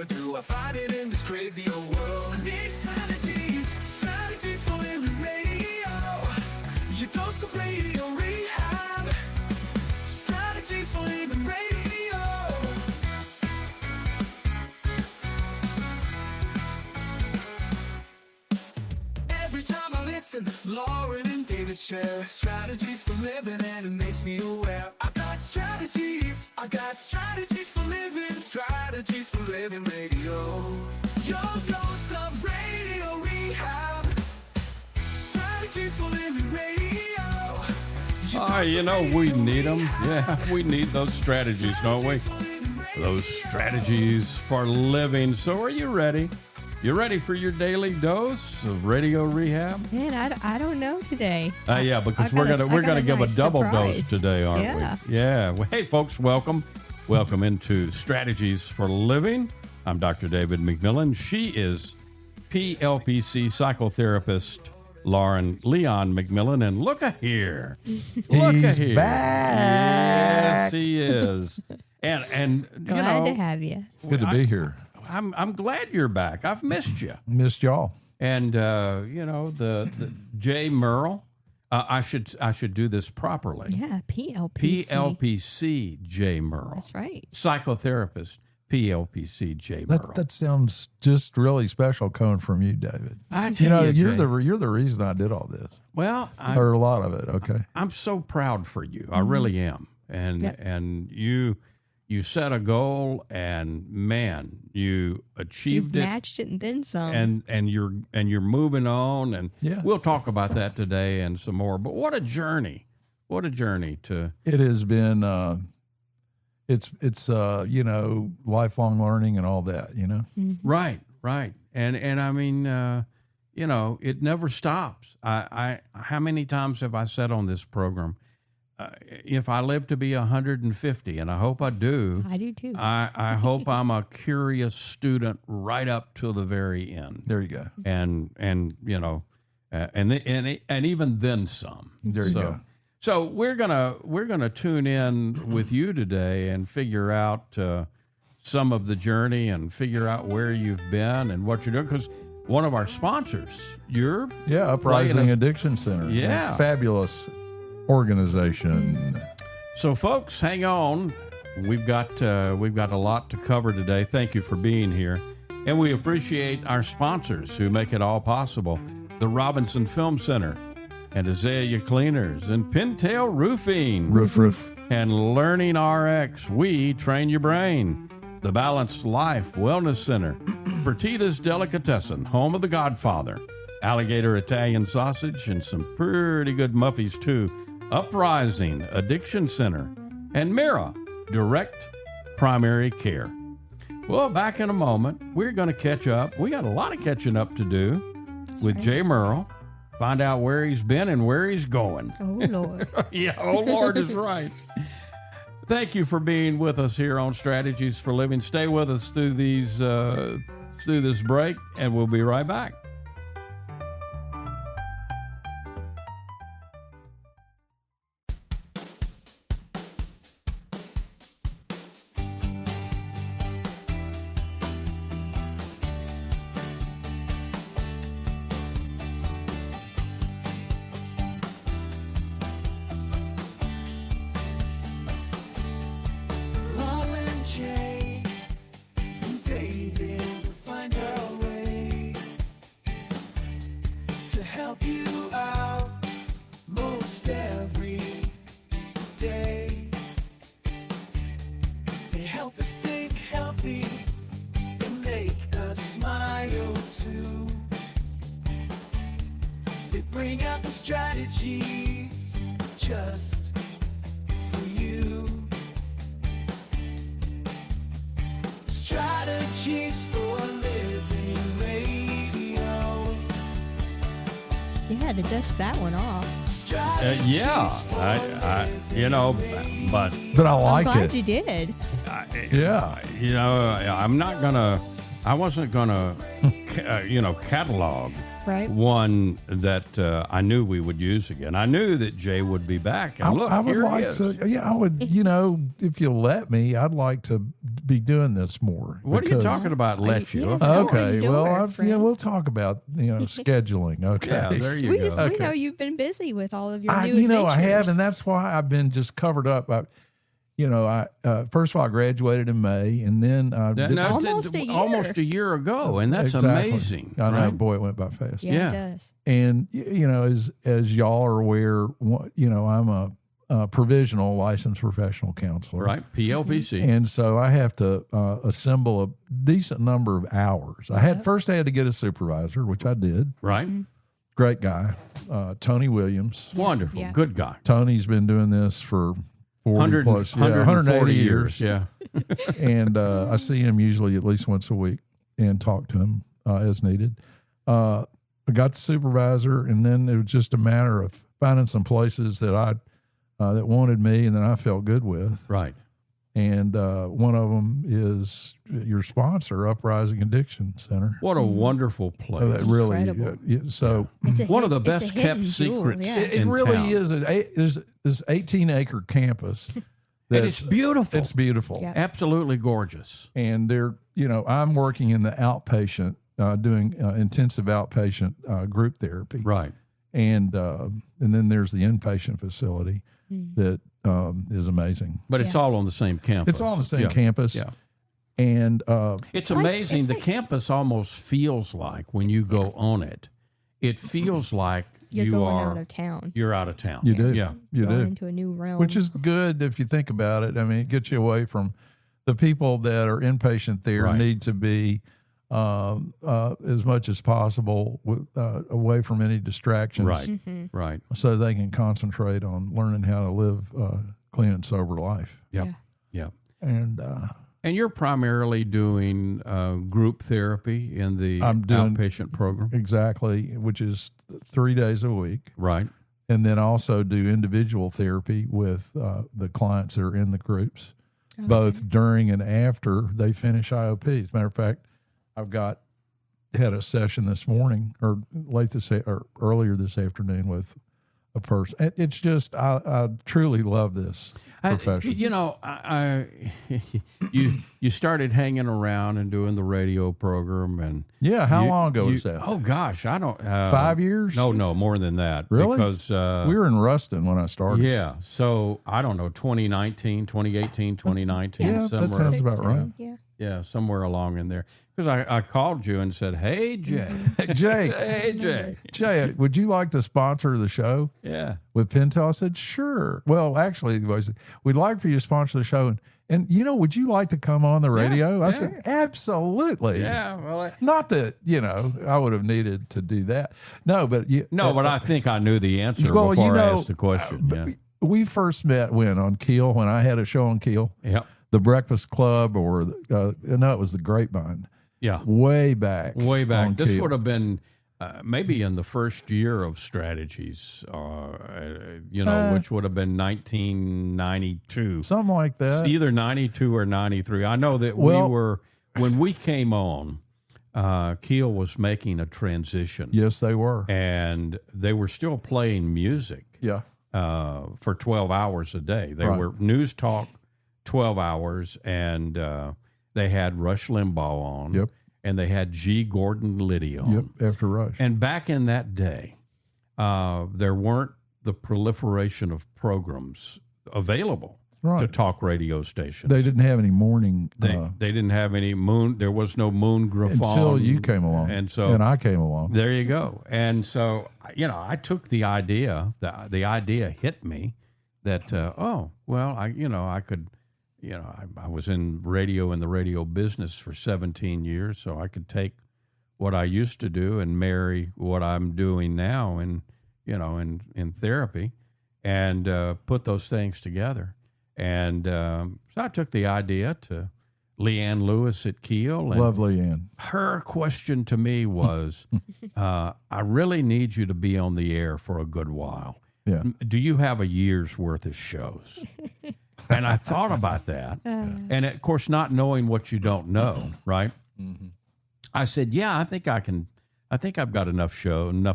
Where do I find it in this crazy old world? I need strategies, strategies for living radio. Your dose of radio rehab. Strategies for living radio. Every time I listen, Lauren and David share strategies for living, and it makes me aware. I've got strategies for living, strategies for living radio. Your dose of radio rehab. Strategies for living radio. You know, we need them. Yeah, we need those strategies, don't we? Those strategies for living. So are you ready? You ready for your daily dose of radio rehab? Man, I don't know today. Yeah, because we're gonna give a double dose today, aren't we? Yeah. Well, hey, folks, welcome into Strategies for Living. I'm Dr. David McMillian. She is PLPC psychotherapist Leon McMillian, and look here, He's back. Yes, he is. And Glad to have you. Good to be here. I'm glad you're back. I've missed you. Missed y'all. And the Jay Murrell. I should do this properly. Yeah, PLPC. PLPC Jay Murrell. That's right. Psychotherapist PLPC Jay Murrell. That sounds just really special coming from you, David. I tell you're Jay, the reason I did all this. well, Or a lot of it. Okay. I'm so proud for you. I really am. And you set a goal, and man, you achieved You've it. matched it and then some. And you're moving on, and Yeah. we'll talk about that today and some more. But what a journey! What a journey to. It has been. It's lifelong learning and all that. You know. Right. And I mean, it never stops. I how many times have I said on this program, if I live to be 150, and I hope I do. I do too. I hope I'm a curious student right up to the very end. There you go. And even then some. There you go. So we're gonna tune in with you today and figure out some of the journey and figure out where you've been and what you're doing, because one of our sponsors, Uprising Addiction Center. Yeah. A fabulous organization. So folks, hang on. We've got a lot to cover today. Thank you for being here, and we appreciate our sponsors who make it all possible: the Robinson Film Center, and Azalea Cleaners, and Pintail Roofing, Roof. and Learning RX. We train your brain. The Balanced Life Wellness Center, Fertitta's Delicatessen, home of The Godfather, Alligator Italian Sausage, and some pretty good muffies too. Uprising Addiction Center, and Mira Direct Primary Care. Well, back in a moment, we're going to catch up. We got a lot of catching up to do with Jay Murrell. Find out where he's been and where he's going. Oh, Lord. Yeah, oh, Lord is right. Thank you for being with us here on Strategies for Living. Stay with us through this break, and we'll be right back. Lauren, Jay, and David will find a way to help you out most every day. They help us think healthy and make us smile too. They bring out the strategies just for you. Strategies for Living Radio. You had to dust that one off. But But I I'm like glad it. you did. Yeah. I wasn't gonna, catalog Right. one that I knew we would use again. I knew that Jay would be back, and look, I would here he like is. to. Yeah, I would. If you'll let me, I'd like to be doing this more. What are you talking about? Let you? yeah. No, Okay, you well, don't, friend. we'll talk about scheduling. Okay, Yeah, there you We go. just we know you've been busy with all of your new I have, adventures. and that's why I've been just covered up. First of all, I graduated in May, and then Almost a year ago, and that's Exactly. amazing. I know, right? boy, it went by fast. Yeah, Yeah. it does. And as y'all are aware, I'm a provisional licensed professional counselor, Right, PLPC. and so I have to assemble a decent number of hours. I had to get a supervisor, which I did. Right, Great guy, Tony Williams. wonderful, Yeah. good guy. Tony's been doing this for 40 plus, 140 years. Yeah, And I see him usually at least once a week and talk to him as needed. I got the supervisor, and then it was just a matter of finding some places that that wanted me and that I felt good with. right. And one of them is your sponsor, Uprising Addiction Center. What a wonderful place. That really, Incredible. so It's a One of the it's a best hidden kept jewel, secrets. Yeah. it in really town. is. There's this 18-acre campus. And that's- it's beautiful. It's beautiful. Yeah. Absolutely gorgeous. And I'm working in the outpatient, doing intensive outpatient group therapy, Right. and then there's the inpatient facility that is amazing. But it's Yeah. all on the same campus. It's all on the same Yeah. campus, Yeah. and It's like- amazing. it's The like- campus almost feels like when you go on it, it feels like You're you going are out of town. you're out of town. you do, Yeah. you going do, into a new realm. which is good if you think about it. I mean, it gets you away from the people that are inpatient there. Right. Need to be as much as possible away from any distractions, Right. Mm-hmm. Right. so they can concentrate on learning how to live clean and sober life. Yep. Yeah. Yeah. And And you're primarily doing group therapy in the I'm doing- outpatient program, exactly, which is 3 days a week, right? and then also do individual therapy with the clients that are in the groups, both during and after they finish IOP. As a matter of fact, had a session this morning or earlier this afternoon with a person. It's just I truly love this profession. You started hanging around and doing the radio program, and Yeah, how you- long ago you- was that? Oh gosh, I don't. 5 years? No, more than that. Really? Because We were in Ruston when I started. yeah, so I don't know, 2019, 2018, 2019, Yeah, that somewhere. sounds 6, about right. 7, Yeah. Yeah, somewhere along in there. Because I called you and said, "Hey Jay, Jay, hey Jay, Jay, would you like to sponsor the show yeah." with Pintel? I said, sure. Well, actually, I said, we'd like for you to sponsor the show. And would you like to come on the radio? I said, absolutely. Yeah, well, Not that, I would have needed to do that. No, but but I think I knew the answer Well, before I asked the question. Yeah. we first met on Keel, when I had a show on Keel, Yep. the Breakfast Club, or it was the Grapevine, Yeah. way back. Way back. on This Keel. would have been maybe in the first year of Strategies, which would have been 1992. Something like that. It's either 92 or 93. I know that Well- when we came on, Keel was making a transition. Yes, they were. And they were still playing music Yeah. for 12 hours a day. They Right. were news talk 12 hours, and they had Rush Limbaugh on. Yep. And they had G. Gordon Liddy on. Yep. After Rush. And back in that day, there weren't the proliferation of programs available Right. to talk radio stations. They didn't have any morning They didn't have any moon. There was no moon graphone until you came along, and so and I came along. there you go. And so I took the idea. The idea hit me that I could. I was in the radio business for 17 years, so I could take what I used to do and marry what I'm doing now in therapy and put those things together. And so I took the idea to Leanne Lewis at Keel. And Lovely, Ann. her question to me was, I really need you to be on the air for a good while. Yeah. Do you have a year's worth of shows? And I thought about that. And of course, not knowing what you don't know, right? Mm-hmm. I said, yeah, I think I can. I think I've got enough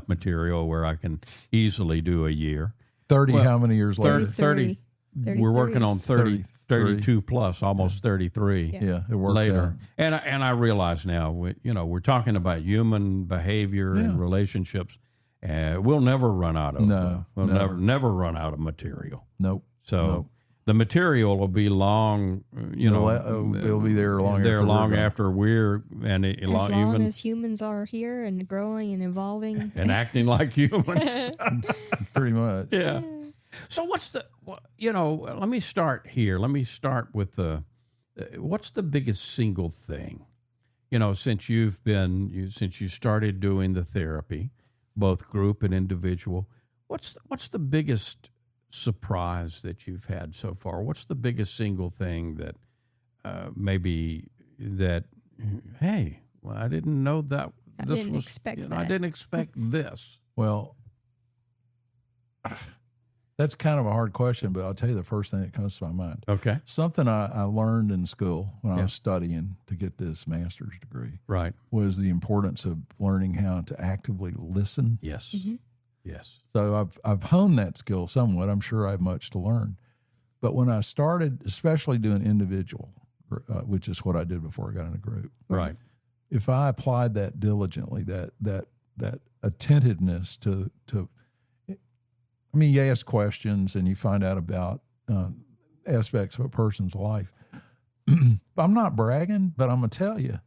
material where I can easily do a year. 30, Well, how many years later? 30. 30. We're working on 30. 32 plus, almost 33 Yeah, it worked later. out. And I realize now, we're talking about human behavior and relationships. We'll never run out of never run out of material. Nope. So the material will be long. It'll be there long after we're and As long as humans are here and growing and evolving and acting like humans. Pretty much. Yeah. So let me start here. Let me start with what's the biggest single thing, since you started doing the therapy, both group and individual, what's the biggest surprise that you've had so far? What's the biggest single thing that hey, well, I didn't know that I didn't expect that. I didn't expect this. Well, that's kind of a hard question, but I'll tell you the first thing that comes to my mind. Okay. Something I learned in school when I was studying to get this master's degree Right. was the importance of learning how to actively listen. Yes. Yes. So I've honed that skill somewhat. I'm sure I have much to learn. But when I started, especially doing individual, which is what I did before I got in a group, Right. if I applied that diligently, that attentiveness to you ask questions and you find out about aspects of a person's life. I'm not bragging, but I'm going to tell you,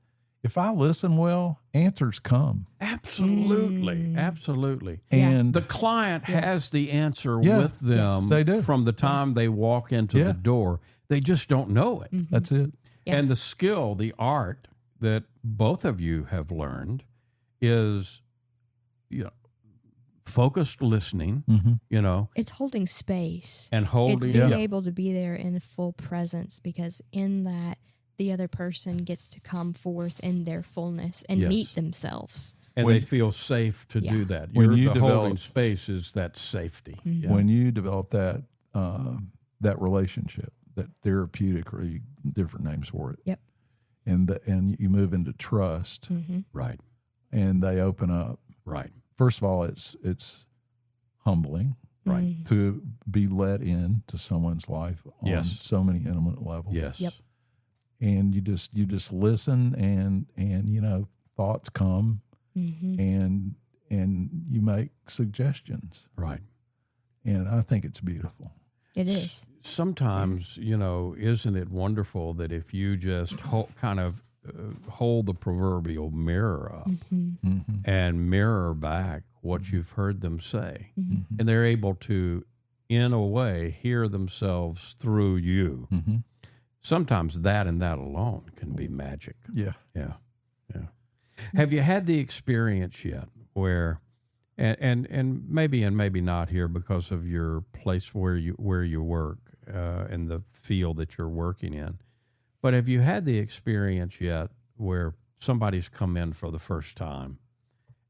if I listen well, answers come. Absolutely. Absolutely. And the client has the answer with them they do. From the time they walk into the door. They just don't know it. That's it. Yeah. And the skill, the art that both of you have learned is, focused listening, it's holding space. and holding. It's being able to be there in full presence, because in that the other person gets to come forth in their fullness and meet themselves. And they feel safe to do that. When you the develop- holding space is that safety. Yeah. When you develop that relationship, that therapeutic, or different names for it. Yep. And you move into trust, Right. and they open up. Right. First of all, it's humbling, Right. to be let in to someone's life on so many intimate levels. Yes. Yep. And you just listen, and thoughts come, and you make suggestions, Right. and I think it's beautiful. It is. Sometimes, isn't it wonderful that if you just hold the proverbial mirror up and mirror back what you've heard them say, and they're able to, in a way, hear themselves through you. Sometimes that and that alone can be magic. Yeah. Yeah. Yeah. Have you had the experience yet where, and maybe not here because of your place where you work and the field that you're working in, but have you had the experience yet where somebody's come in for the first time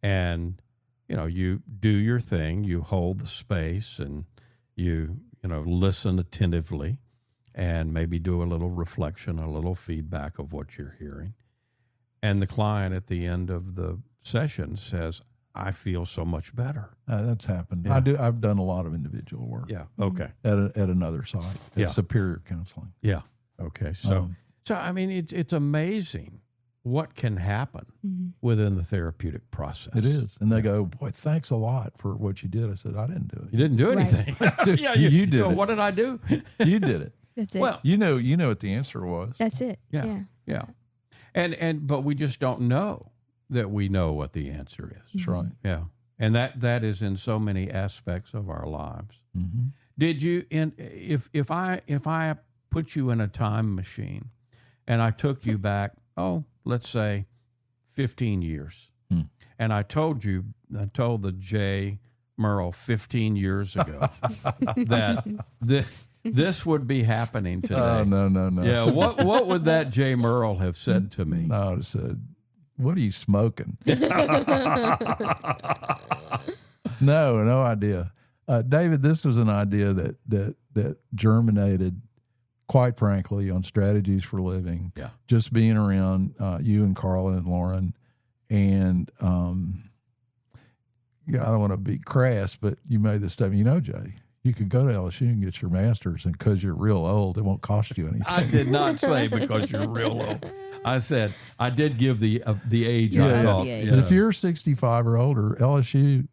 and, you do your thing, you hold the space and you listen attentively and maybe do a little reflection, a little feedback of what you're hearing. And the client at the end of the session says, I feel so much better. That's happened. Yeah. I've done a lot of individual work. Yeah. Okay. At another site. Yeah. Superior counseling. Yeah. Okay. So I mean, it's amazing what can happen within the therapeutic process. It is. And they go, boy, thanks a lot for what you did. I said, I didn't do it. You didn't do anything. Yeah, you did it. What did I do? You did it. That's it. Well, You know what the answer was. That's it. yeah. Yeah. But we just don't know that we know what the answer is. That's right. Yeah. And that is in so many aspects of our lives. Did you, if I put you in a time machine and I took you back, let's say 15 years, and I told the Jay Murrell 15 years ago that this would be happening today. Oh, no. Yeah, what would that Jay Murrell have said to me? No, I would have said, what are you smoking? No idea. David, this was an idea that germinated, quite frankly, on Strategies for Living. Yeah. Just being around you and Carl and Lauren. And I don't want to be crass, but you made this statement, Jay, you could go to LSU and get your master's, and because you're real old, it won't cost you anything. I did not say because you're real old. I said I did give the age I thought. Yeah. Yes. If you're 65 or older, LSU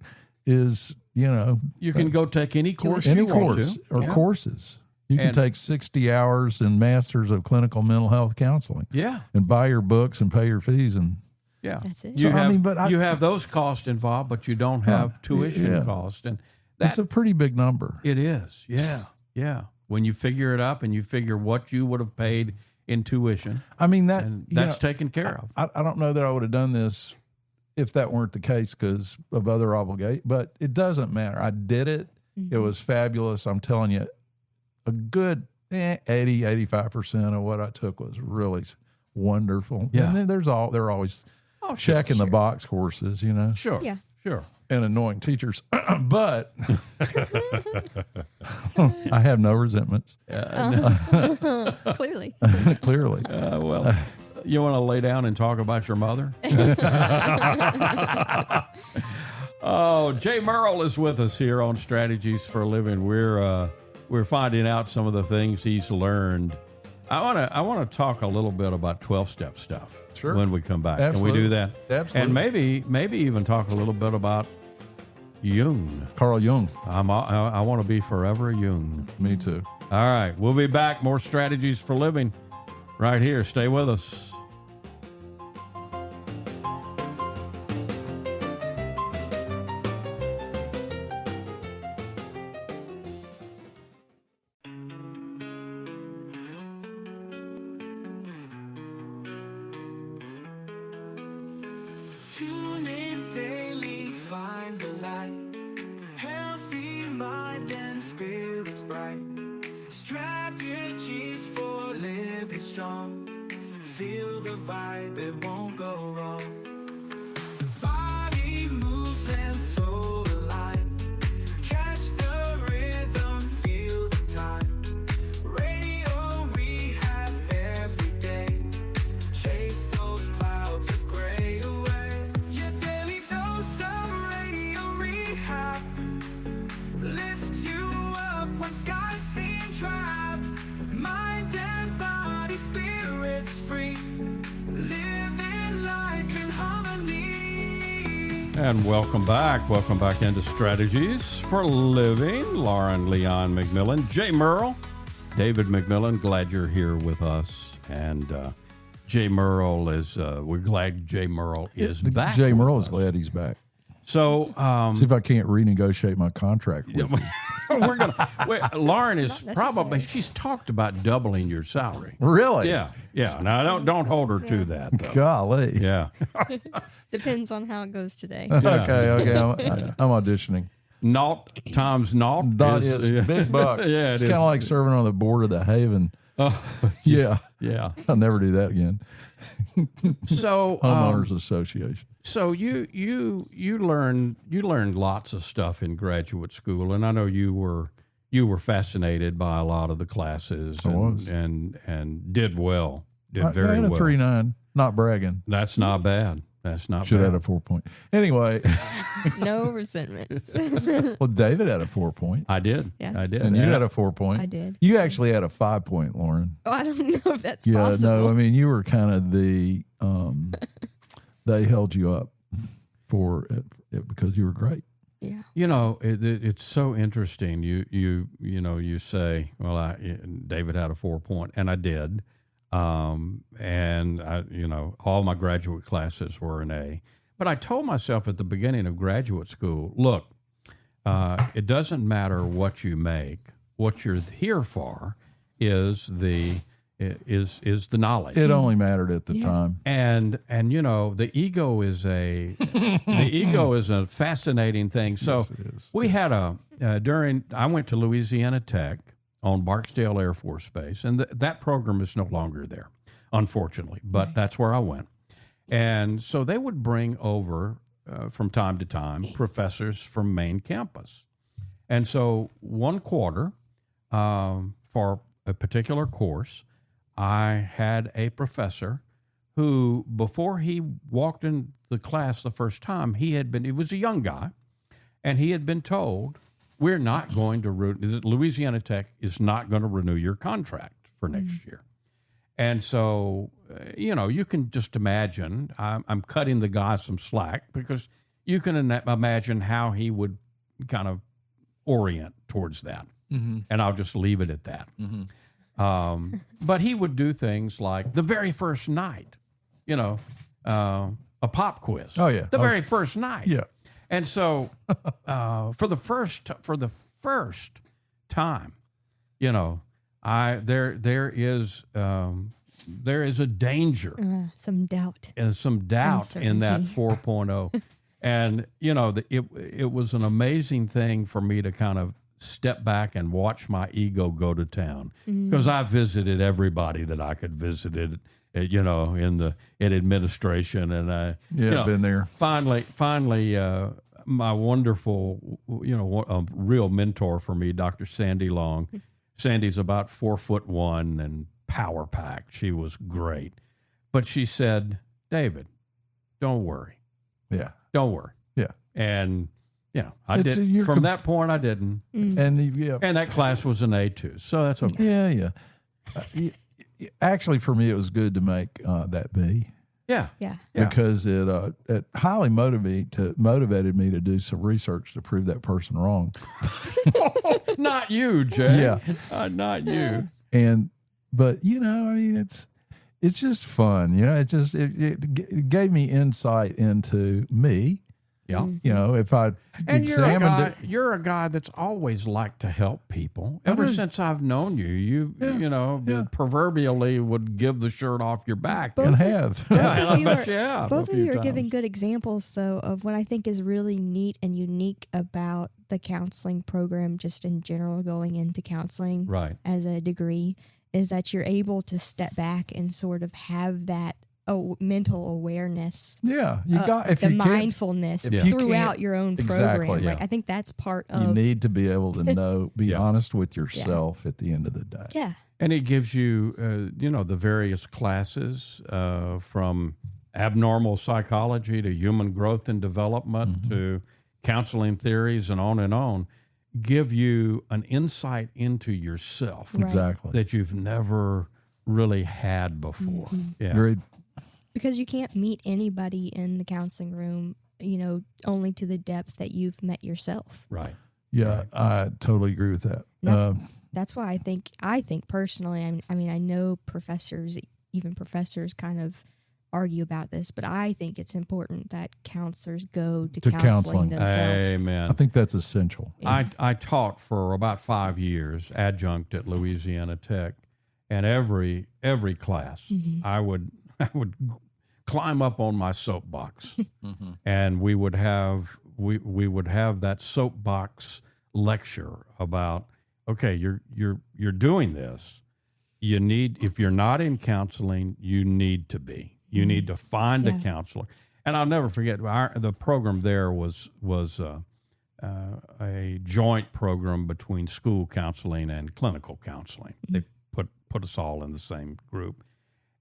is, You can go take any course any you want course to. or Yeah. courses. You can And- take 60 hours in Masters of Clinical Mental Health Counseling Yeah. and buy your books and pay your fees. And Yeah. That's it. You So, I have, mean, but you have those costs involved, but you don't have tuition yeah. costs. And it's that a pretty big number. it is. Yeah. Yeah. When you figure it up and you figure what you would have paid in tuition, I mean, that and you that's know, taken care of. I don't know that I would have done this if that weren't the case because of other obligations, but it doesn't matter. I did it. It was fabulous. I'm telling you, a good 80, 85% of what I took was really wonderful. Yeah. And then they're always Oh, sure, checking the box courses, Sure. Yeah. Sure. and annoying teachers. But I have no resentments, Clearly. clearly. Well, you want to lay down and talk about your mother? Oh, Jay Murrell is with us here on Strategies for a Living. We're finding out some of the things he's learned. I want to talk a little bit about 12-step stuff. Sure. When we come back. Absolutely. Can we do that? Absolutely. And maybe even talk a little bit about Jung. Carl Jung. I want to be forever Jung. Me too. All right, we'll be back. More Strategies for Living right here. Stay with us. Tune in daily, find the light. Healthy mind and spirits bright. Strategies for living strong. Feel the vibe, it won't go wrong. Body moves and soul align. Catch the rhythm, feel the time. Radio rehab every day. Chase those clouds of gray away. Your daily dose of radio rehab. Lift you up when skies seem trapped. Mind and body, spirits free. Living life in harmony. And welcome back. Welcome back into Strategies for Living. Lauren, Leon McMillian, Jay Murrell, David McMillian. Glad you're here with us. And Jay Murrell is, we're glad Jay Murrell is back. Jay with Murrell is us. glad he's back. So, See if I can't renegotiate my contract with you. we're going to, Lauren is Not probably, necessary. she's talked about doubling your salary. Really? Yeah. Yeah. Now, don't hold her to that. Though. Golly. Yeah. Depends on how it goes today. Okay. I'm auditioning. Naught times naught. That is big bucks. Yeah, it's it kind is. of like serving on the board of the Haven. Oh, Yeah. yeah. I'll never do that again. So, Homeowners Association. so you learned lots of stuff in graduate school, and I know you were fascinated by a lot of the classes I was. and did well. Did I very had a well. 3.9. Not bragging. That's not bad. That's not Should have bad. had a 4 point. Anyway, No resentments. well, David had a 4 point. I did. Yeah. I did. And you had a 4 point. I did. You actually had a 5 point, Lauren. Oh, I don't know if that's Yeah, possible. no, I mean, you were kind of the, they held you up for it because you were great. Yeah. It's so interesting. You say, well, David had a 4 point, and I did. And I, all my graduate classes were an A. But I told myself at the beginning of graduate school, look, it doesn't matter what you make. What you're here for is the knowledge. It only mattered at the time. And the ego is a fascinating thing. So Yes, it is. we had I went to Louisiana Tech on Barksdale Air Force Base, and that program is no longer there, unfortunately. But that's where I went, and so they would bring over from time to time professors from main campus, and so one quarter for a particular course, I had a professor who, before he walked in the class the first time, he was a young guy, and he had been told, we're not going to Louisiana Tech is not going to renew your contract for next year. And so, you can just imagine, I'm cutting the guy some slack because you can imagine how he would kind of orient towards that. And I'll just leave it at that. But he would do things like the very first night, a pop quiz. Oh, yeah. The very first night. Yeah. And so for the first time, there is a danger, some doubt, and some doubt in that 4.0. And it was an amazing thing for me to kind of step back and watch my ego go to town, because I visited everybody that I could visit in administration, and been there. Finally, my wonderful, a real mentor for me, Dr. Sandy Long. Sandy's about 4'1" and power packed. She was great, but she said, "David, don't worry. Yeah, don't worry." Yeah, and I did. From that point, I didn't. And that class was an A2, so that's okay. Yeah. Actually, for me, it was good to make that B. Yeah. Because it highly motivated me to do some research to prove that person wrong. Not you, Jay. Yeah. Not you. But it's just fun. It gave me insight into me. Yeah. If I examined you're a guy that's always liked to help people. Ever since I've known you, you proverbially would give the shirt off your back. Both Both of you are giving good examples, though, of what I think is really neat and unique about the counseling program, just in general, going into counseling as a degree, is that you're able to step back and sort of have that mental awareness. Yeah, you got mindfulness throughout your own program. Exactly, right? I think that's part of. You need to be able to be honest with yourself at the end of the day. Yeah, and it gives you, the various classes from abnormal psychology to human growth and development to counseling theories and on, give you an insight into yourself. Exactly. That you've never really had before. Yeah. Great. Because you can't meet anybody in the counseling room, only to the depth that you've met yourself. Right. Yeah, I totally agree with that. That's why I think personally, I know even professors kind of argue about this, but I think it's important that counselors go to counseling themselves. Amen. I think that's essential. Yeah. I taught for about 5 years adjunct at Louisiana Tech, and every class I would climb up on my soapbox, and we would have that soapbox lecture about, okay, you're doing this. You need, if you're not in counseling, you need to be. You need to find a counselor. And I'll never forget, the program there was a joint program between school counseling and clinical counseling. They put us all in the same group.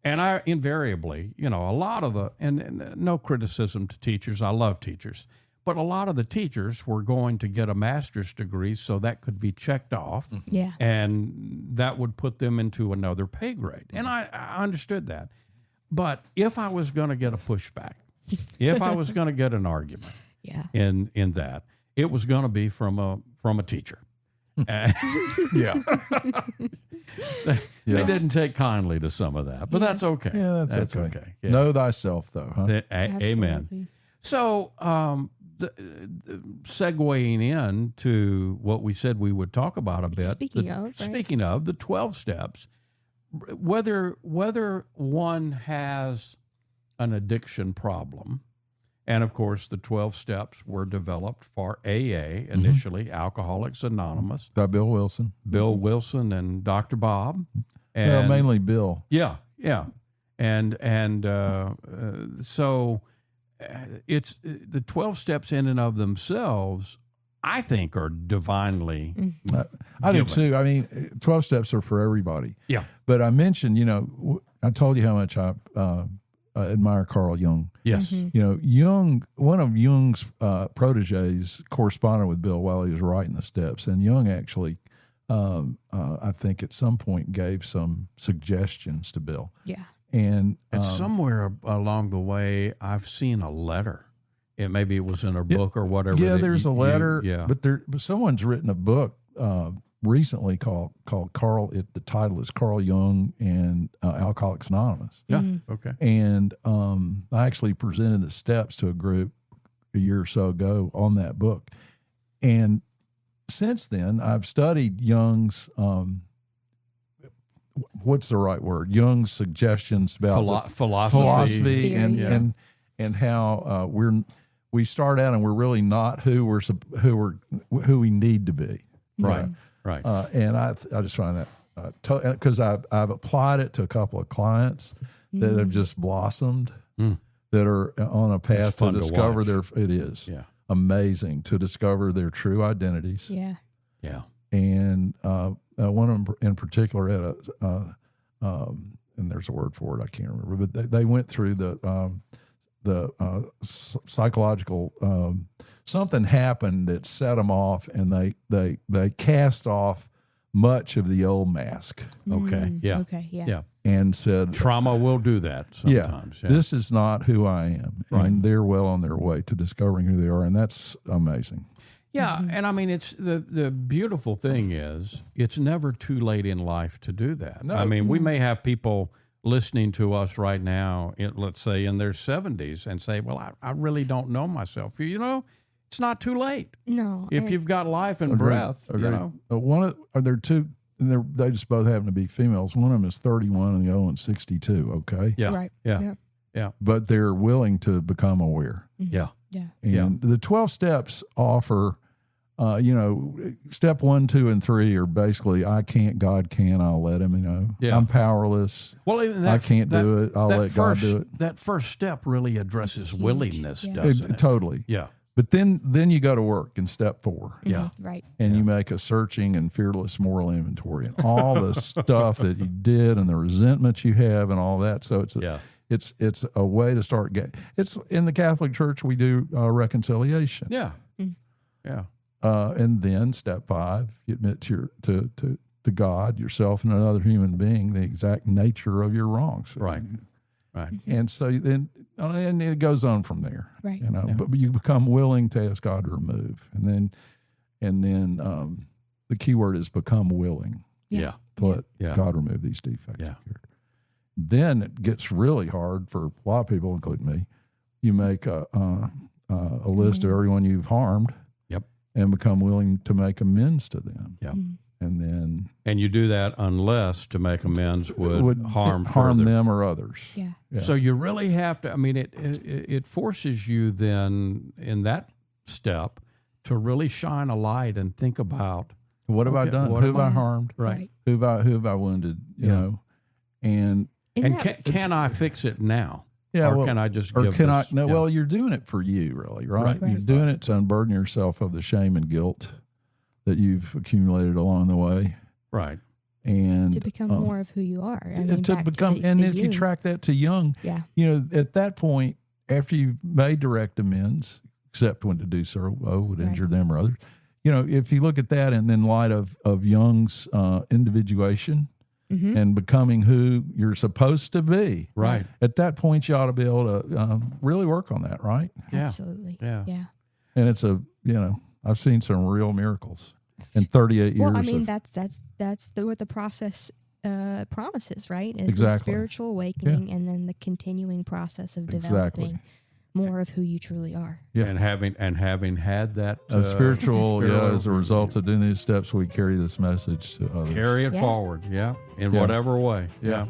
And I invariably, a lot of and no criticism to teachers, I love teachers, but a lot of the teachers were going to get a master's degree so that could be checked off. Yeah. And that would put them into another pay grade. And I understood that. But if I was going to get a pushback, if I was going to get an argument in that, it was going to be from a teacher. Yeah. They didn't take kindly to some of that, but that's okay. Yeah, that's okay. Yeah. Know thyself, though. Huh? Amen. So, segueing in to what we said we would talk about a bit. Speaking of the 12 steps, whether one has an addiction problem. And, of course, the 12 steps were developed for AA initially, Alcoholics Anonymous. By Bill Wilson. Bill Wilson and Dr. Bob. And, mainly Bill. Yeah. And so it's the 12 steps in and of themselves, I think, are divinely I do, too. I mean, 12 steps are for everybody. Yeah. But I mentioned, I told you how much I admire Carl Jung. Yes. Mm-hmm. You know, Jung, one of Jung's proteges corresponded with Bill while he was writing the steps. And Jung actually, I think at some point gave some suggestions to Bill. Yeah. And somewhere along the way, I've seen a letter. Maybe it was in a book or whatever. Yeah, there's a letter. But someone's written a book recently called Carl. The title is Carl Jung and Alcoholics Anonymous. Yeah. Mm-hmm. Okay. And I actually presented the steps to a group a year or so ago on that book. And since then, I've studied Jung's. What's the right word? Jung's suggestions about philosophy and how we start out and we're really not who we need to be. Right. Right. And I just find that because I've applied it to a couple of clients that have just blossomed, that are on a path to discover it is amazing to discover their true identities. Yeah. Yeah. And one of them in particular had and there's a word for it, I can't remember, but they went through the psychological, something happened that set them off, and they cast off much of the old mask. Okay. Yeah. Okay. Yeah. Yeah. And said, trauma will do that sometimes. Yeah, this is not who I am. Right. And they're well on their way to discovering who they are. And that's amazing. Yeah. And I mean, it's the beautiful thing is it's never too late in life to do that. No. I mean, we may have people listening to us right now, let's say in their 70s, and say, well, I really don't know myself. You know, it's not too late. No. If you've got life and breath, you know. Are there two? And they just both happen to be females. One of them is 31 and the other one's 62. Okay. Yeah. Right. Yeah. Yeah. But they're willing to become aware. Yeah. Yeah. And the 12 steps offer, step 1, 2, and 3 are basically, I can't, God can, I'll let him, I'm powerless. Well, even I can't do it. I'll let God do it. That first step really addresses willingness, doesn't it? Totally. Yeah. But then you go to work in step 4. Yeah. Right. And you make a searching and fearless moral inventory and all the stuff that you did and the resentment you have and all that. So it's a way to start it's in the Catholic Church we do reconciliation. Yeah. Yeah. And then step 5, you admit to God, yourself, and another human being the exact nature of your wrongs. Right. Right. And so then, and it goes on from there. Right. But you become willing to ask God to remove, and then the key word is become willing. Yeah. To let God remove these defects. Yeah. Then it gets really hard for a lot of people, including me. You make a list of everyone you've harmed. Yep. And become willing to make amends to them. Yep. And you do that unless to make amends would harm them or others. Yeah. So you really have to. I mean, it forces you then in that step to really shine a light and think about what have I done? Who have I harmed? Right. Who have I wounded? You know, and can I fix it now? Yeah, or can I just or give can this, I? No, well, you're doing it for you, really, right? Right. You're doing it to unburden yourself of the shame and guilt that you've accumulated along the way, right? And to become more of who you are. I mean, to become, and if you track that to Jung, at that point, after you've made direct amends, except when to do so would injure them or others, if you look at that and in light of Jung's individuation. Mm-hmm. And becoming who you're supposed to be. Right. At that point, you ought to be able to really work on that, right? Yeah. Absolutely. Yeah. And it's I've seen some real miracles in 38 years. Well, I mean, that's what the process promises, right? Is the spiritual awakening and then the continuing process of developing more of who you truly are. Yeah. And having had that spiritual, as a result of doing these steps, we carry this message to others. Carry it forward, in whatever way. Yeah.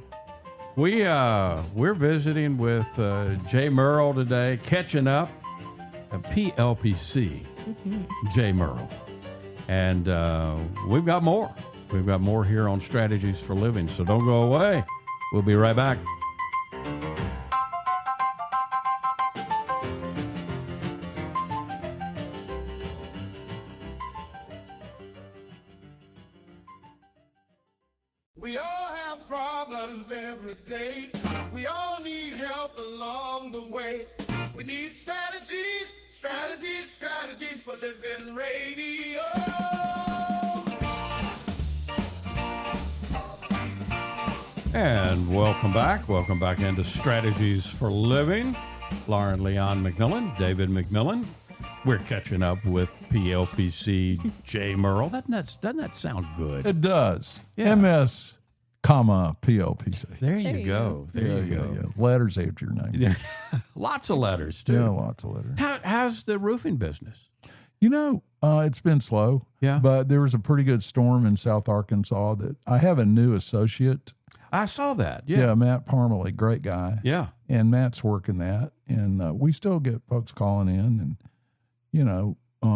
We're visiting with Jay Murrell today, catching up at PLPC. Jay Murrell. And we've got more. We've got more here on Strategies for Living, so don't go away. We'll be right back. We all have problems every day. We all need help along right. We need strategies, strategies, strategies for living radio. And welcome back. Welcome back into Strategies for Living. Lauren Leon McMillian, David McMillian. We're catching up with PLPC Jay Murrell. Doesn't that sound good? It does. Yeah. MS, PLPC. There you go. There you go. Yeah. Letters after your name. Yeah. Lots of letters, too. Yeah, lots of letters. How's the roofing business? You know, it's been slow. Yeah. But there was a pretty good storm in South Arkansas that I have a new associate. I saw that. Yeah. Matt Parmalee, great guy. Yeah. And Matt's working that. And we still get folks calling in. And, you know, I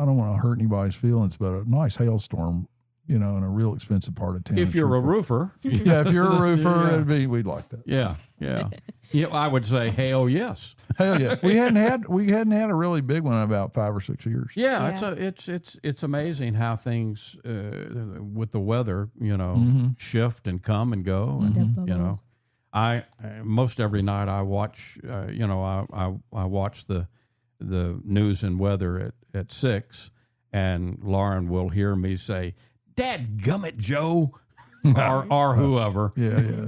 don't want to hurt anybody's feelings, but a nice hailstorm, you know, in a real expensive part of town. If you're a roofer. Yeah, if you're a roofer, we'd like that. Yeah. Yeah. Yeah, I would say hell yes. Hell yeah. We hadn't had a really big one in about 5 or 6 years. Yeah. It's amazing how things with the weather, you know, shift and come and go. And, you know, I most every night I watch, you know, I watch the news and weather at 6, and Lauren will hear me say, "Dadgummit, Joe," or whoever. Yeah.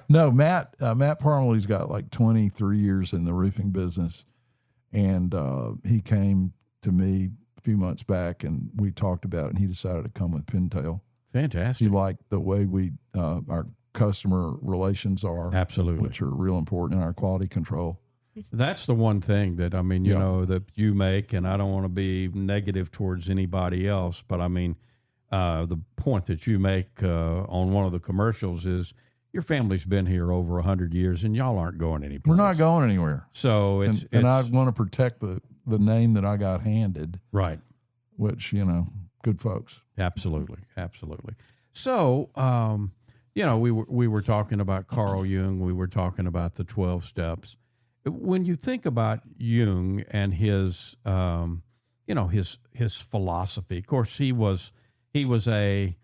No, Matt Parmalee's got like 23 years in the roofing business, and he came to me a few months back, and we talked about it, and he decided to come with Pintail. Fantastic. He liked the way we our customer relations are, Absolutely, which are real important in our quality control. That's the one thing that, I mean, you know, that you make, and I don't want to be negative towards anybody else, but I mean, the point that you make on one of the commercials is your family's been here over 100 years, and y'all aren't going anywhere. We're not going anywhere. So and I want to protect the name that I got handed. Right. Which, you know, good folks. Absolutely. So, you know, we were talking about Carl Jung. We were talking about the 12 steps. When you think about Jung and his, you know, his philosophy, of course, he was a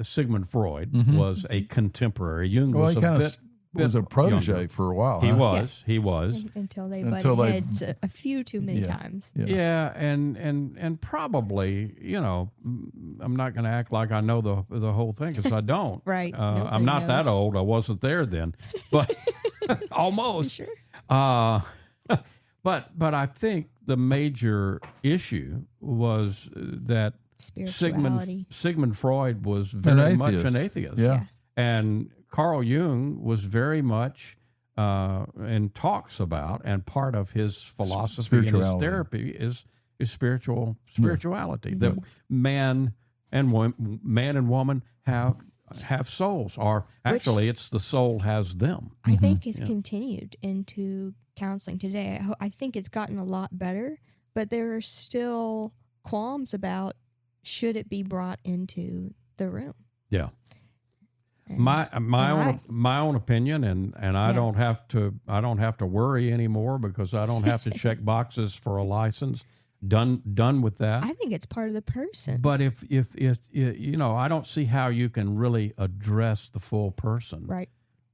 Sigmund Freud was a contemporary. Jung was was a protege younger. For a while. He was until they butted heads a few too many times. Yeah, and probably, you know, I'm not going to act like I know the whole thing, because I don't. Right. I'm not that old. I wasn't there then, but almost. Sure. But I think the major issue was that Sigmund Freud was very much an atheist. Yeah. And Carl Jung was very much and talks about, and part of his philosophy and his therapy is spirituality. That man and woman have souls, or actually it's the soul has them. I think it's continued into counseling today. I think it's gotten a lot better, but there are still qualms about should it be brought into the room. Yeah. My own opinion, and I don't have to worry anymore, because I don't have to check boxes for a license. Done with that. I think it's part of the person. But if you know, I don't see how you can really address the full person, right,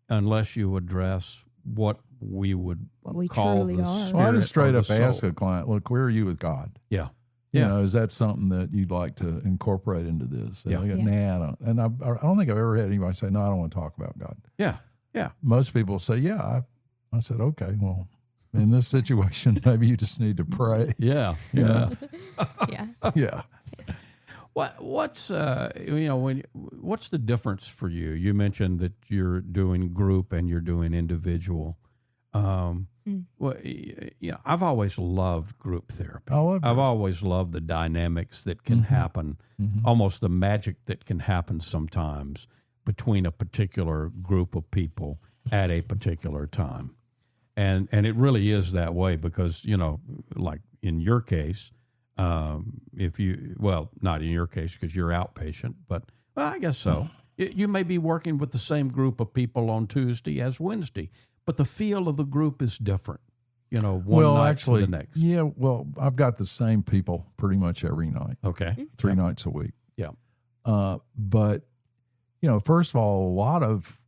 unless you address what we call the spirit. Well, I just straight up ask a client, look, where are you with God? Yeah. You know, is that something that you'd like to incorporate into this? And I go, nah, I don't. And I don't think I've ever had anybody say, no, I don't want to talk about God. Yeah, yeah. Most people say, yeah. I said, okay, well, in this situation, maybe you just need to pray. Yeah, yeah. Yeah. What's you know, what's the difference for you? You mentioned that you're doing group and you're doing individual. Well, you know, I've always loved group therapy. I've always loved the dynamics that can happen, almost the magic that can happen sometimes between a particular group of people at a particular time. And it really is that way, because, you know, like in your case, not in your case because you're outpatient, but I guess so. You may be working with the same group of people on Tuesday as Wednesday, but the feel of the group is different, you know, one night to the next. Yeah, well, I've got the same people pretty much every night. Okay. 3 nights a week. Yeah. But, you know, first of all, a lot of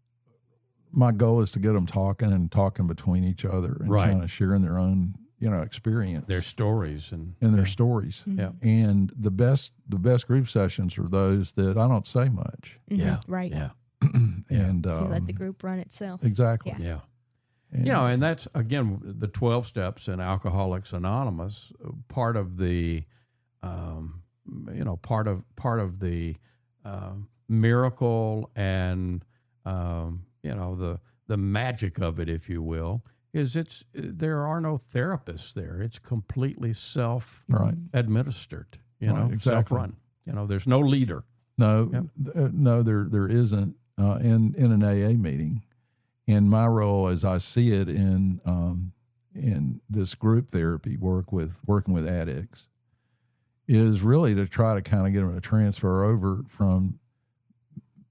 my goal is to get them talking between each other and Right. kind of sharing their own, experience, Their stories and their stories. Mm-hmm. Yeah. And the best group sessions are those that I don't say much. yeah, Right. yeah, And You let the group run itself. exactly. Yeah. yeah. And that's again the 12 steps in Alcoholics Anonymous. Part of the, part of the miracle and the magic of it, if you will, is there are no therapists there. It's completely self-administered. Right, exactly. Self-run. There's no leader. No, no, there isn't in an AA meeting. And my role, as I see it in this group therapy working with addicts, is really to try to kind of get them to transfer over from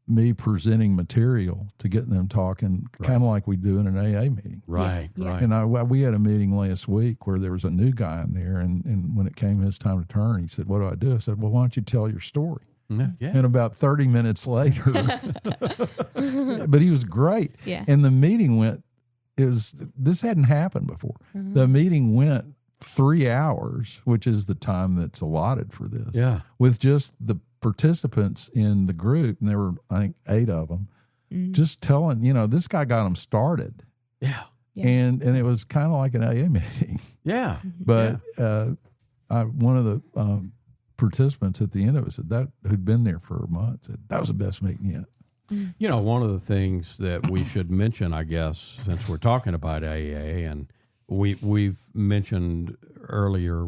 me presenting material to getting them talking, kind of like we do in an AA meeting. Right, right. And we had a meeting last week where there was a new guy in there, and when it came his time to turn, he said, "What do I do?" I said, "Well, why don't you tell your story?" Yeah. And about 30 minutes later, but he was great. Yeah. And the meeting this hadn't happened before. Mm-hmm. The meeting went 3 hours, which is the time that's allotted for this. Yeah. With just the participants in the group, and there were, I think, 8 of them, just telling, this guy got them started. Yeah. Yeah. And it was kind of like an AA meeting. Yeah. But one of the participants at the end of it said that who'd been there for a month said that was the best meeting yet. One of the things that we should mention, I guess, since we're talking about AA, and we've mentioned earlier,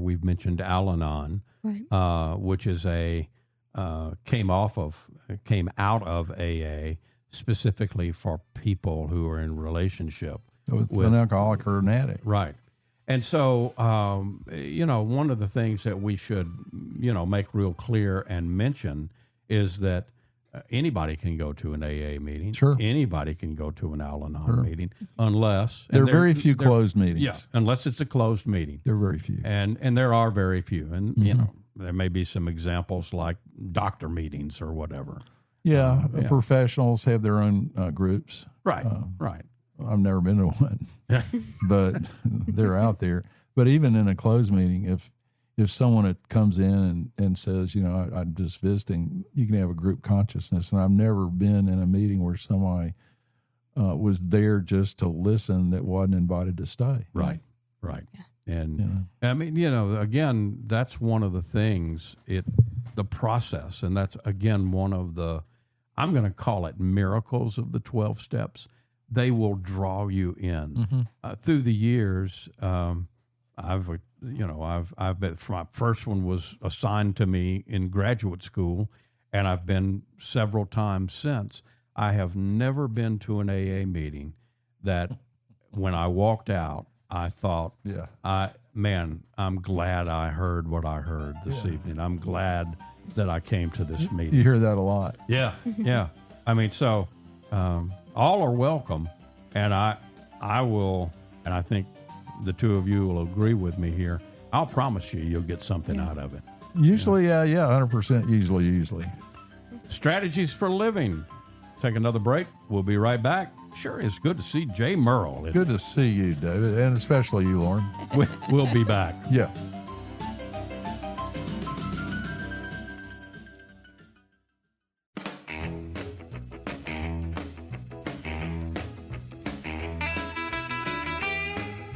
Al-Anon, Right. which is came out of AA specifically for people who are in relationship With an alcoholic or an addict. Right. And so, one of the things that we should, make real clear and mention is that anybody can go to an AA meeting. Sure. Anybody can go to an Al-Anon meeting, unless There are very few closed meetings. Yeah, unless it's a closed meeting. There are very few. And there are very few. And, there may be some examples like doctor meetings or whatever. Yeah, professionals have their own groups. Right, right. I've never been to one, but they're out there. But even in a closed meeting, if someone comes in and says, I'm just visiting, you can have a group consciousness. And I've never been in a meeting where somebody was there just to listen that wasn't invited to stay. Right, right. Yeah. And I mean, again, that's one of the things, the process, and that's, again, one of the, I'm going to call it miracles of the 12 steps. They will draw you in. Through the years. I've been, my first one was assigned to me in graduate school, and I've been several times since. I have never been to an AA meeting that when I walked out, I thought, I'm glad I heard what I heard this evening. I'm glad that I came to this meeting. You hear that a lot. Yeah, yeah. I mean, so all are welcome, and I will, and I think the two of you will agree with me here. I'll promise you'll get something out of it. Usually, 100% usually. Strategies for living. Take another break. We'll be right back. Sure, it's good to see Jay Murrell. Good to see you, David, and especially you, Lauren. We'll be back. Yeah.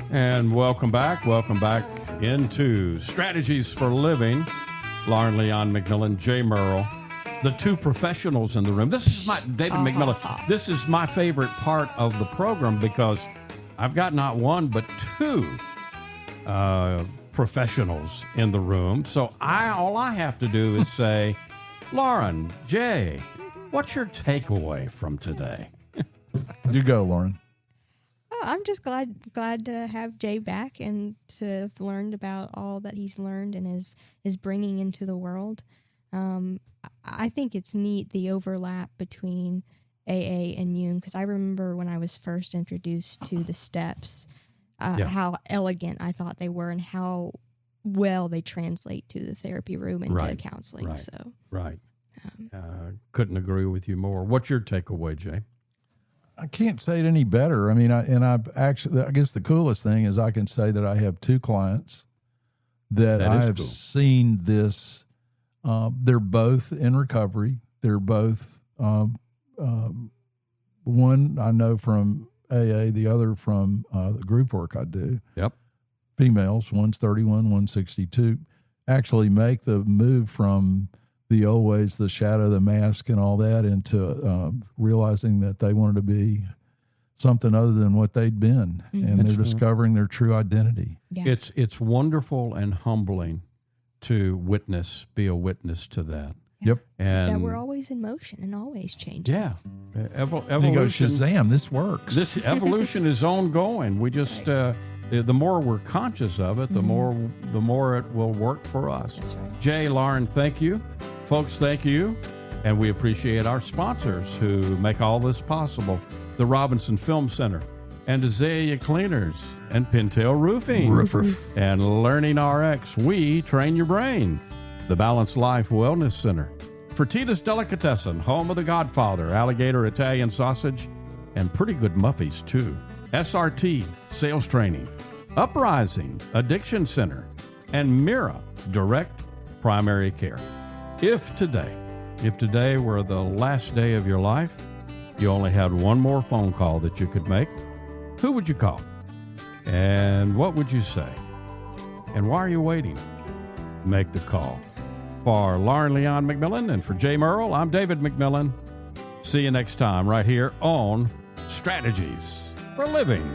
And welcome back. Welcome back into Strategies for Living. Lauren Leon McMillian, Jay Murrell, the two professionals in the room. This is David McMillian. This is my favorite part of the program because I've got not one but two professionals in the room. So all I have to do is say, Lauren, Jay, what's your takeaway from today? You go, Lauren. Oh, I'm just glad to have Jay back and to have learned about all that he's learned and is bringing into the world. I think it's neat, the overlap between AA and Jung, because I remember when I was first introduced to the steps, how elegant I thought they were and how well they translate to the therapy room and to counseling. Right. So Right. Couldn't agree with you more. What's your takeaway, Jay? I can't say it any better. I mean, I guess the coolest thing is I can say that I have 2 clients that I have seen this. They're both in recovery. They're both, one I know from AA, the other from the group work I do. Yep. Females, one's 31, one's 62, actually make the move from the old ways, the shadow, the mask, and all that, into realizing that they wanted to be something other than what they'd been, and they're discovering their true identity. Yeah. It's wonderful and humbling to be a witness to that. Yep. And that we're always in motion and always changing. Yeah. Evolution. And you go, Shazam, this works. This evolution is ongoing. We just, the more we're conscious of it, the more it will work for us. That's right. Jay, Lauren, thank you. Folks, thank you. And we appreciate our sponsors who make all this possible. The Robinson Film Center, and Azalea Cleaners, and Pintail Roofing, and Learning RX. We train your brain. The Balanced Life Wellness Center, Fertitta's Delicatessen, home of the Godfather, Alligator Italian Sausage, and pretty good Muffies too. SRT, Sales Training, Uprising, Addiction Center, and Mira, Direct Primary Care. If today were the last day of your life, you only had one more phone call that you could make, who would you call? And what would you say? And why are you waiting? Make the call. For Lauren Leon McMillian and for Jay Murrell, I'm David McMillian. See you next time right here on Strategies for Living.